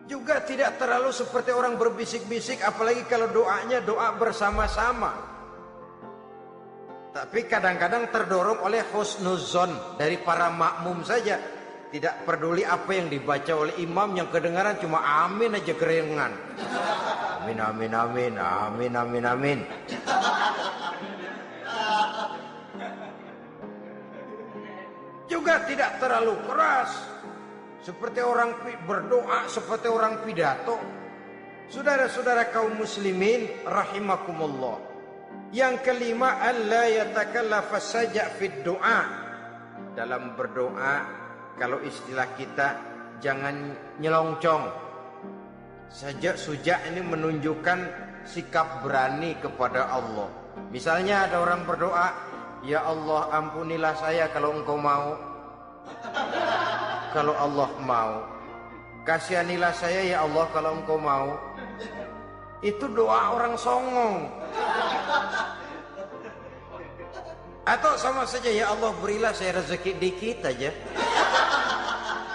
Juga tidak terlalu seperti orang berbisik-bisik, apalagi kalau doanya doa bersama-sama. Tapi kadang-kadang terdorong oleh husnuzon dari para makmum saja. Tidak peduli apa yang dibaca oleh imam, yang kedengaran cuma amin aja keringan. Amin, amin, amin, amin, amin, amin. Juga tidak terlalu keras, seperti orang berdoa, seperti orang pidato. Saudara-saudara kaum muslimin rahimakumullah. Yang kelima, alla yatakallafa saja' fid doa. Dalam berdoa, kalau istilah kita, jangan nyelongcong. Sajak sujak ini menunjukkan sikap berani kepada Allah. Misalnya ada orang berdoa, ya Allah ampunilah saya kalau engkau mau. Kalau Allah mau, kasihanilah saya ya Allah kalau engkau mau. Itu doa orang songong. Atau sama saja, ya Allah berilah saya rezeki dikit aja.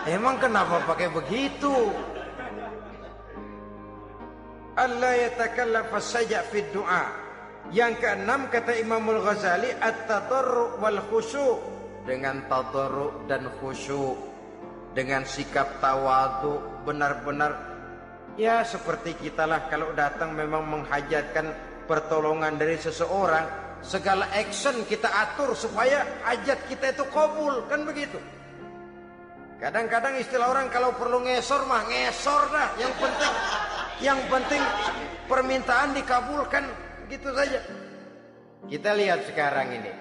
Emang kenapa pakai begitu? Allah yatakallafa saja fi doa. Yang keenam, kata Imamul Ghazali, at-tadarru' wal khusyu'. Dengan tadarru' dan khusyuk, dengan sikap tawadu, benar-benar ya seperti kita lah kalau datang memang menghajatkan pertolongan dari seseorang, segala action kita atur supaya hajat kita itu kabul, kan begitu. Kadang-kadang istilah orang kalau perlu ngesor mah ngesor dah, yang penting permintaan dikabulkan, gitu saja. Kita lihat sekarang ini,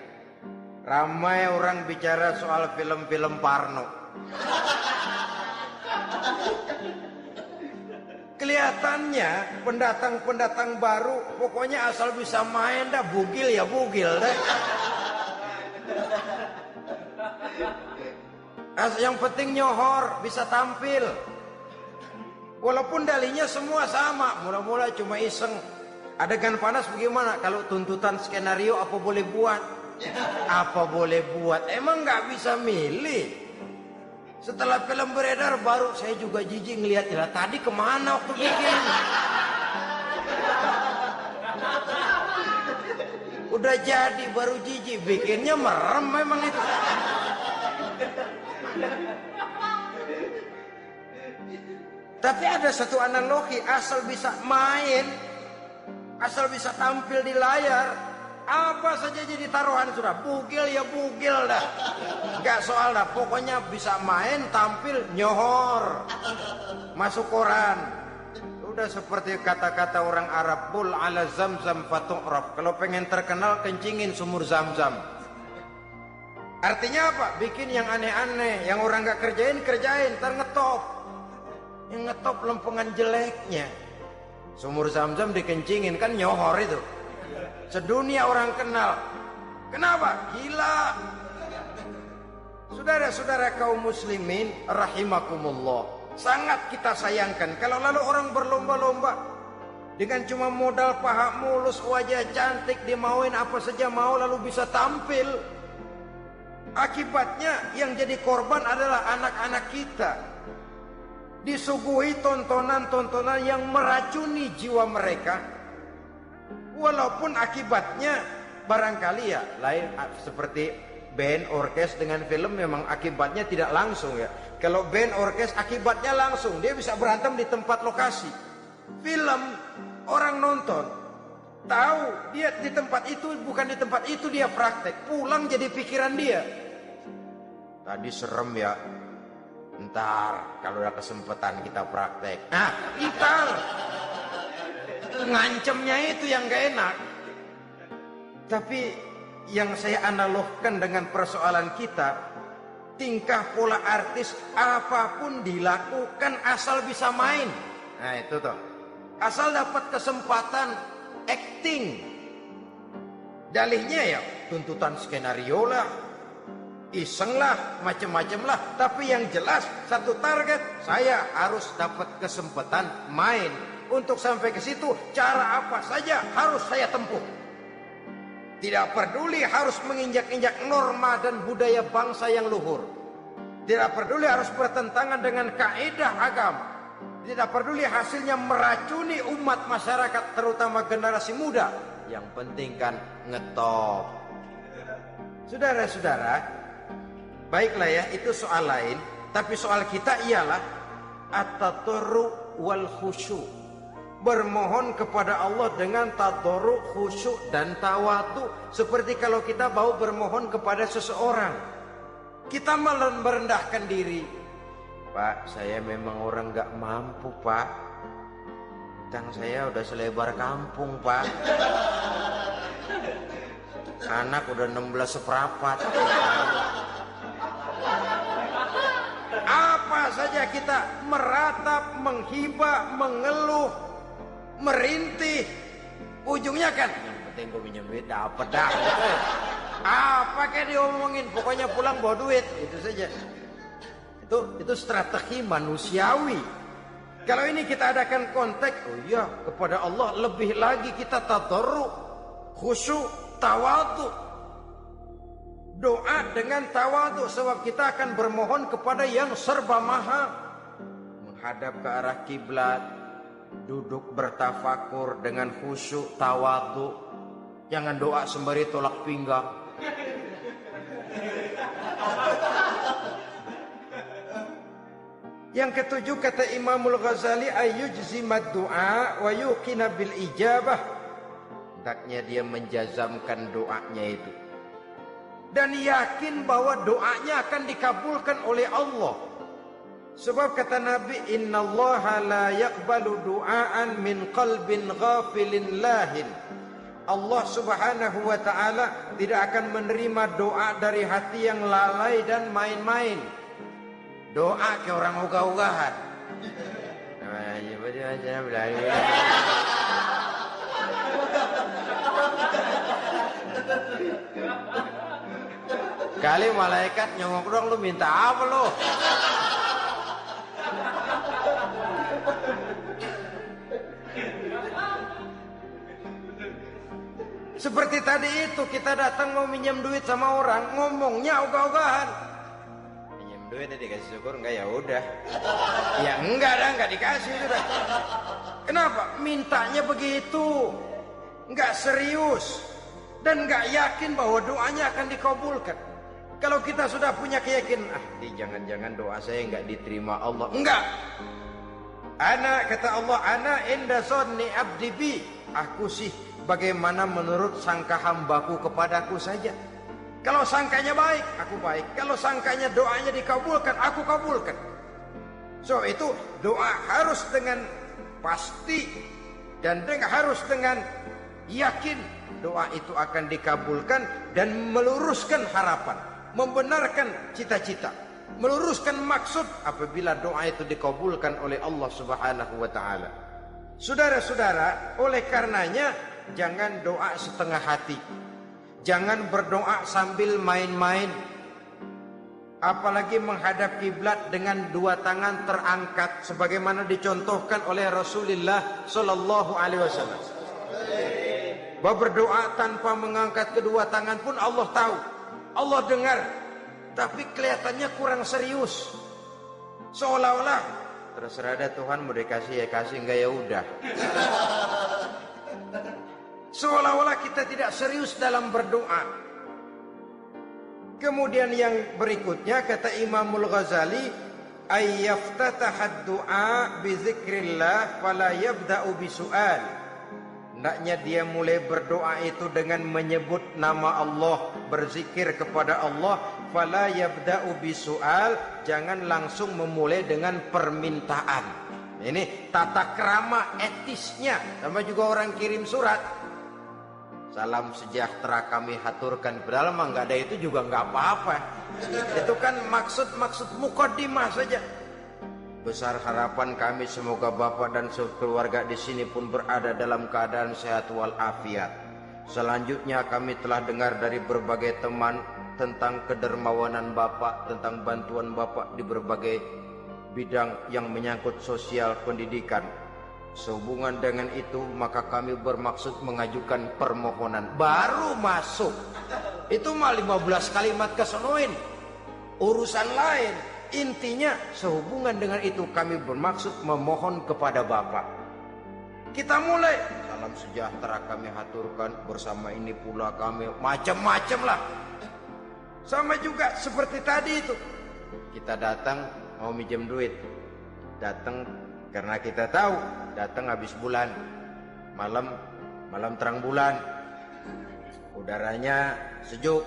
ramai orang bicara soal film-film Parno. Kelihatannya pendatang-pendatang baru, pokoknya asal bisa main dah, bugil ya bugil dah. Yang penting nyohor, bisa tampil. Walaupun dalinya semua sama, mula-mula cuma iseng. Adegan panas bagaimana? Kalau tuntutan skenario apa boleh buat? Apa boleh buat? Emang nggak bisa milih. Setelah film beredar baru saya juga jijik ngeliat, ya tadi kemana waktu bikin? Udah jadi baru jijik, bikinnya merem memang itu. Tapi ada satu analogi, asal bisa main, asal bisa tampil di layar, apa saja jadi taruhan sudah. Bugil ya bugil dah, gak soal dah, pokoknya bisa main, tampil, nyohor, masuk koran. Udah seperti kata-kata orang Arab, bul ala zamzam fatu'raf. Kalau pengen terkenal kencingin sumur Zamzam. Artinya apa? Bikin yang aneh-aneh, yang orang gak kerjain, ntar ngetop. Yang ngetop lempengan jeleknya. Sumur Zamzam dikencingin, kan nyohor itu. Sedunia orang kenal. Kenapa? Gila. Saudara-saudara kaum muslimin rahimakumullah, sangat kita sayangkan kalau lalu orang berlomba-lomba dengan cuma modal paha mulus, wajah cantik, dimauin apa saja mau, lalu bisa tampil. Akibatnya yang jadi korban adalah anak-anak kita. Disuguhi tontonan-tontonan yang meracuni jiwa mereka. Walaupun akibatnya barangkali ya lain, seperti band orkes dengan film memang akibatnya tidak langsung ya. Kalau band orkes akibatnya langsung, dia bisa berantem di tempat lokasi. Film orang nonton tahu dia di tempat itu, bukan di tempat itu dia praktek, pulang jadi pikiran dia. Tadi serem ya, ntar kalau ada kesempatan kita praktek. Nah, ntar ngancemnya itu yang gak enak. Tapi yang saya analogkan dengan persoalan kita, tingkah pola artis, apapun dilakukan asal bisa main. Nah itu tuh, asal dapat kesempatan acting. Dalihnya ya tuntutan skenario lah, iseng lah, macem-macem lah. Tapi yang jelas satu target, saya harus dapat kesempatan main. Untuk sampai ke situ, cara apa saja harus saya tempuh. Tidak peduli harus menginjak-injak norma dan budaya bangsa yang luhur. Tidak peduli harus bertentangan dengan kaidah agama. Tidak peduli hasilnya meracuni umat masyarakat, terutama generasi muda. Yang penting kan ngetop. Saudara-saudara, baiklah ya, itu soal lain. Tapi soal kita ialah at-tadarru wal khusyu'. Bermohon kepada Allah dengan tadarru, khusyuk dan tawadu. Seperti kalau kita mau bermohon kepada seseorang, kita merendahkan diri. Pak, saya memang orang gak mampu, Pak. Utang saya udah selebar kampung, Pak. Anak udah 16 seperempat. Apa saja kita meratap, menghibah, mengeluh, merintih, ujungnya kan yang penting gue pinjam duit dapet dah. Apa kayak diomongin, pokoknya pulang bawa duit, itu saja. Itu strategi manusiawi. Kalau ini kita adakan konteks, oh iya, kepada Allah lebih lagi kita tadarru, khusyuk, tawadu. Doa dengan tawadu, sebab kita akan bermohon kepada yang serba maha. Menghadap ke arah kiblat, duduk bertafakur dengan khusyuk, tawadu. Jangan doa sembari tolak pinggang. Yang ketujuh, kata Imamul Ghazali, ayyujzimad du'a wa yuqina bil ijabah. Hendaknya dia menjazamkan doanya itu dan yakin bahwa doanya akan dikabulkan oleh Allah. Sebab kata Nabi, innallaha la yaqbalu du'aan min qalbin ghafilin lahin. Allah subhanahu wa ta'ala tidak akan menerima doa dari hati yang lalai dan main-main. Doa ke orang ugah-ugahan. Kali malaikat nyongok dong, lu minta apa lu? Seperti tadi itu, kita datang mau minjem duit sama orang, ngomongnya ogah-ogahan. Minjem duitnya dikasih syukur enggak, ya udah. Ya enggak dah, enggak dikasih sudah. Kenapa? Mintanya begitu. Enggak serius dan enggak yakin bahwa doanya akan dikabulkan. Kalau kita sudah punya keyakinan, jangan-jangan doa saya enggak diterima Allah. Enggak. Kata Allah, ana inda sonni abdi bi. Aku sih bagaimana menurut sangka hambaku kepadaku saja. Kalau sangkanya baik, aku baik. Kalau sangkanya doanya dikabulkan, aku kabulkan. So itu doa harus dengan pasti dan harus dengan yakin doa itu akan dikabulkan dan meluruskan harapan, membenarkan cita-cita, meluruskan maksud apabila doa itu dikabulkan oleh Allah Subhanahu wa taala. Saudara-saudara, oleh karenanya jangan doa setengah hati. Jangan berdoa sambil main-main. Apalagi menghadap kiblat dengan dua tangan terangkat sebagaimana dicontohkan oleh Rasulullah sallallahu alaihi wasallam. Bahwa berdoa tanpa mengangkat kedua tangan pun Allah tahu, Allah dengar, tapi kelihatannya kurang serius. Seolah-olah terserah ada Tuhan, mau dikasih ya kasih, enggak ya udah. Seolah-olah kita tidak serius dalam berdoa. Kemudian yang berikutnya kata Imamul Ghazali, ayyaftatahad du'a bi dzikrillah fala yabda'u bisu'al. Hendaknya dia mulai berdoa itu dengan menyebut nama Allah, berzikir kepada Allah. Fala yabda'u bisu'al, jangan langsung memulai dengan permintaan. Ini tata krama etisnya. Sama juga orang kirim surat, salam sejahtera kami haturkan, padahal mah nggak ada itu juga nggak apa-apa. Itu kan maksud mukaddimah saja. Besar harapan kami semoga Bapak dan sekeluarga di sini pun berada dalam keadaan sehat walafiat. Selanjutnya kami telah dengar dari berbagai teman tentang kedermawanan Bapak, tentang bantuan Bapak di berbagai bidang yang menyangkut sosial pendidikan. Sehubungan dengan itu maka kami bermaksud mengajukan permohonan. Baru masuk itu mah 15 kalimat kesenuin, urusan lain. Intinya sehubungan dengan itu kami bermaksud memohon kepada Bapak. Kita mulai. Salam sejahtera kami haturkan, bersama ini pula kami macam-macam lah. Sama juga seperti tadi itu. Kita datang mau minjem duit. Datang karena kita tahu datang habis bulan. Malam terang bulan. Udaranya sejuk.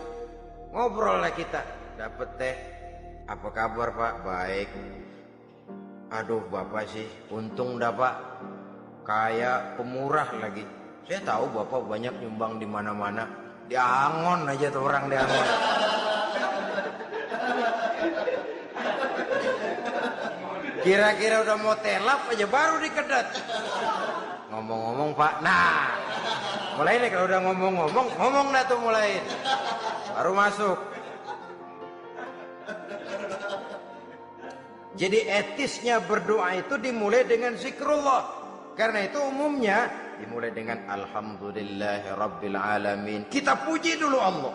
Ngobrol lah kita. Dapat teh. Apa kabar Pak? Baik. Aduh Bapak sih untung dah Pak. Kayak pemurah lagi. Saya tahu Bapak banyak nyumbang di mana-mana. Di Angon aja tuh orang di Angon. Kira-kira udah mau telap aja baru dikedet. Ngomong-ngomong Pak. Nah. Mulai nih kalau udah ngomong dah tuh mulai. Baru masuk. Jadi etisnya berdoa itu dimulai dengan zikrullah. Karena itu umumnya dimulai dengan alhamdulillahi rabbil alamin. Kita puji dulu Allah.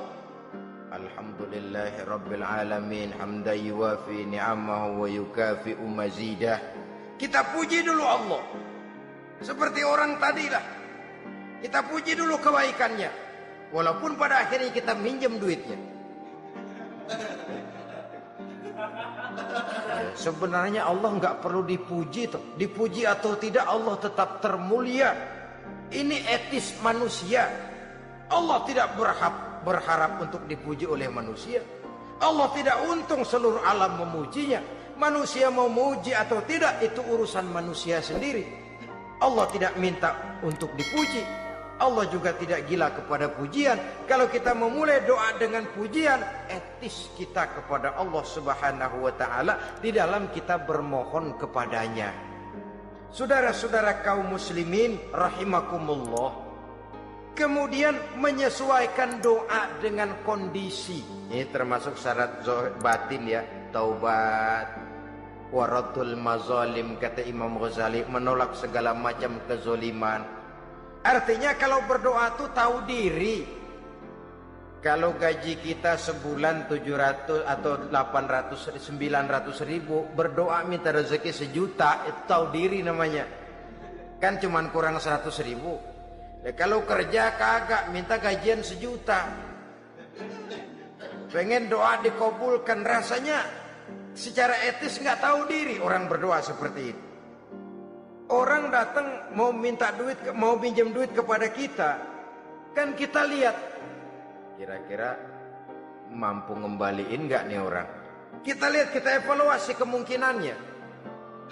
Alhamdulillahi rabbil alamin hamdan yuwafi ni'amahu wa yukafi'u mazidah. Kita puji dulu Allah. Seperti orang tadi lah. Kita puji dulu kebaikannya. Walaupun pada akhirnya kita minjem duitnya. Sebenarnya Allah nggak perlu dipuji toh. Dipuji atau tidak Allah tetap termulia. Ini etis manusia. Allah tidak berharap untuk dipuji oleh manusia. Allah tidak untung seluruh alam memujinya. Manusia mau muji atau tidak itu urusan manusia sendiri. Allah tidak minta untuk dipuji. Allah juga tidak gila kepada pujian. Kalau kita memulai doa dengan pujian, etis kita kepada Allah Subhanahu wa taala di dalam kita bermohon kepadanya. Saudara-saudara kaum muslimin rahimakumullah. Kemudian menyesuaikan doa dengan kondisi. Ini termasuk syarat batin ya, taubat, waratul mazalim kata Imam Ghazali, menolak segala macam kezoliman. Artinya kalau berdoa tuh tahu diri. Kalau gaji kita sebulan 700 atau 800 900 ribu, berdoa minta rezeki 1 juta, itu tahu diri namanya. Kan cuman kurang 100 ribu. Ya, kalau kerja kagak minta gajian 1 juta. Pengen doa dikabulkan, rasanya secara etis nggak tahu diri orang berdoa seperti itu. Orang datang mau minta duit, mau pinjam duit kepada kita, kan kita lihat kira-kira mampu ngembaliin nggak nih orang. Kita lihat, kita evaluasi kemungkinannya.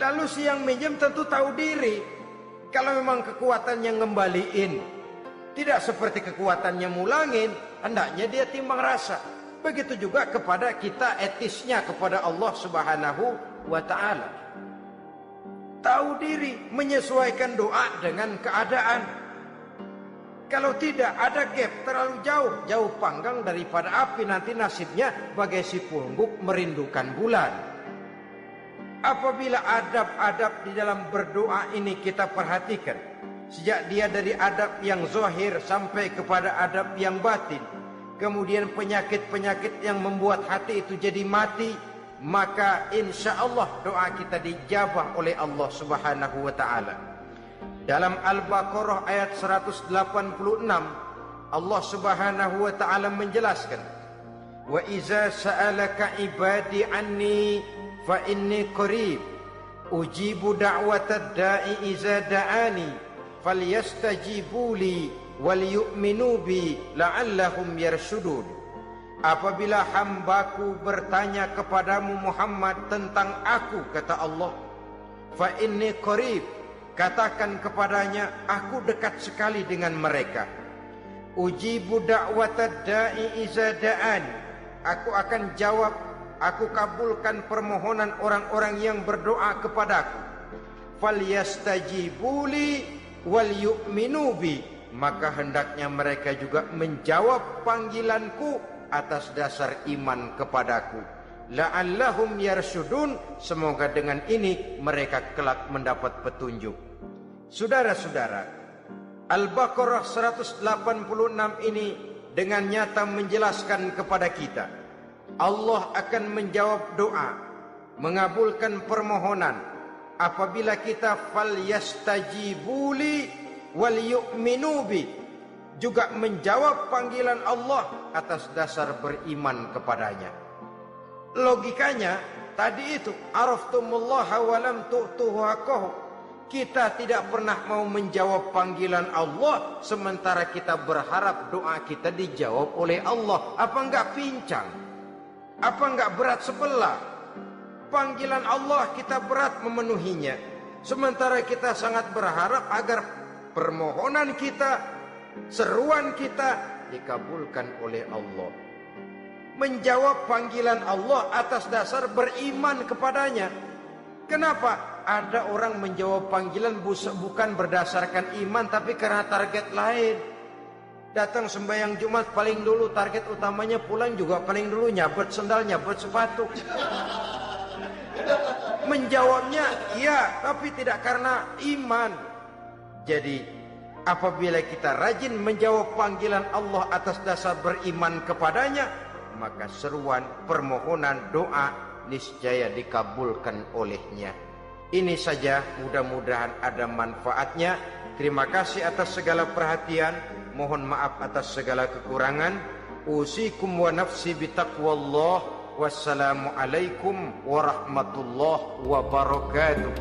Lalu si yang minjem tentu tahu diri. Kalau memang kekuatannya ngembaliin tidak seperti kekuatannya mulangin, hendaknya dia timbang rasa. Begitu juga kepada kita etisnya kepada Allah Subhanahu wa taala. Tahu diri, menyesuaikan doa dengan keadaan. Kalau tidak ada gap terlalu jauh panggang daripada api, nanti nasibnya bagai si pungguk merindukan bulan. Apabila adab-adab di dalam berdoa ini kita perhatikan, sejak dia dari adab yang zahir sampai kepada adab yang batin, kemudian penyakit-penyakit yang membuat hati itu jadi mati, maka insya Allah doa kita dijabah oleh Allah Subhanahu wa ta'ala. Dalam Al-Baqarah ayat 186 Allah Subhanahu wa ta'ala menjelaskan, wa iza sa'alaka ibadi anni fa inni qarib ujibu da'watad da'i iza da'ani falyastajibu li wal yu'minu bi la'allahum yarshudun. Apabila hambaku bertanya kepadamu Muhammad tentang aku, kata Allah, fa inni qarib, katakan kepadanya aku dekat sekali dengan mereka. Ujibu da'watad da'i iza da'an, aku akan jawab, aku kabulkan permohonan orang-orang yang berdoa kepadaku. Falyastajibu li wal yu'minu bi, maka hendaknya mereka juga menjawab panggilanku atas dasar iman kepadaku. La'allahum yarsyudun, semoga dengan ini mereka kelak mendapat petunjuk. Saudara-saudara, Al-Baqarah 186 ini dengan nyata menjelaskan kepada kita, Allah akan menjawab doa, mengabulkan permohonan apabila kita falyastajibuli wal yu'minu bi, juga menjawab panggilan Allah atas dasar beriman kepadanya. Logikanya tadi itu, araftumullaha wa lam tu'tuhu haqqahu. Kita tidak pernah mau menjawab panggilan Allah sementara kita berharap doa kita dijawab oleh Allah. Apa enggak pincang? Apa enggak berat sebelah? Panggilan Allah kita berat memenuhinya, sementara kita sangat berharap agar permohonan kita, seruan kita dikabulkan oleh Allah. Menjawab panggilan Allah atas dasar beriman kepadanya. Kenapa? Ada orang menjawab panggilan bukan berdasarkan iman, tapi karena target lain. Datang sembahyang Jumat paling dulu, target utamanya pulang juga paling dulu nyabet sendal, nyabet sepatu. Menjawabnya iya, tapi tidak karena iman. Jadi apabila kita rajin menjawab panggilan Allah atas dasar beriman kepadanya, maka seruan, permohonan, doa niscaya dikabulkan olehnya. Ini saja, mudah-mudahan ada manfaatnya. Terima kasih atas segala perhatian. Mohon maaf atas segala kekurangan. Usikum wa nafsi bitaqwallah. Wassalamualaikum warahmatullahi wabarakatuh.